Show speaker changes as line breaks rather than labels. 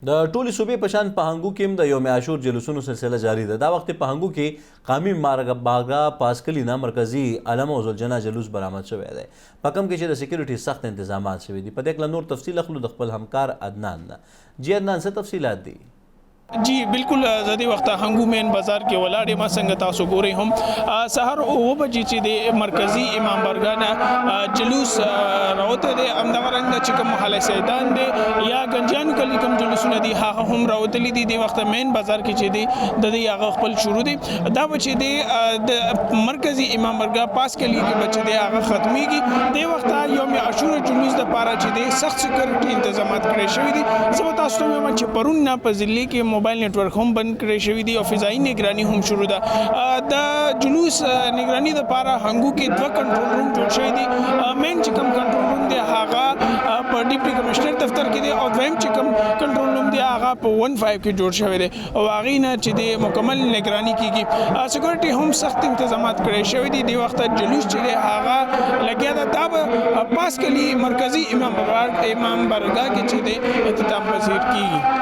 د ټولي صوبې په شان پهنګو کې هم د یوم عاشور جلوسونو سلسله جاری ده. دا وخت پهنګو کې قامي مارګه پاسکلی نه مرکزی علم او زلجنا جلوس برآمد شوی دی. په کوم کې چې د سکیورټي سخت انتظامات شوي دي. په دې کې نور تفصیل اخلو د خپل همکار عدنان نه. جی عدنان څه تفصیلات دي؟
जी बिल्कुल ज़दे वक्त हंगू मेन बाजार के वलाडे मा संग तासो गोरे हम सहर ओ बजी ची दे मरकजी इमाम बरगाना जुलूस रावते दे अमदगरंग चिकम महल सैदान दे या गंजान कली कम जुलूस नदी हा हम रावतली दी दे वक्त मेन बाजार की ची दे ददे या खपल शुरू दे दा बची दे मरकजी इमाम बरगा पास के लिए के बच्चे दे आगा खत्मी की दे वक्त यौम आशूर जुलूस द पारा ची दे सख्त सिक्योरिटी इंतजामात करे शवी दी सबता स्तों में मंच परुन ना पजिल्ली के मोबाइल नेटवर्क हम बंद करे शवी दी और फिजाई निगरानी हम शुरू दा द जुलूस निगरानी द पारा हंगू के दो कंट्रोल रूम जोड़ शवी दी मेन चिकम कंट्रोल रूम दे हागा पर डिप्टी कमिश्नर दफ्तर के दे और वैम चिकम कंट्रोल रूम दे हागा पर 15 के जोड़ शवी दे और आगे ना चिदे मुकम्मल निगरानी की सिक्योरिटी हम सख्त इंतजामात करे शवी दी वक्त जुलूस चिदे हागा लगे था तब पास के लिए मरकजी इमाम बरगा के चिदे इख्तिताम पसीर की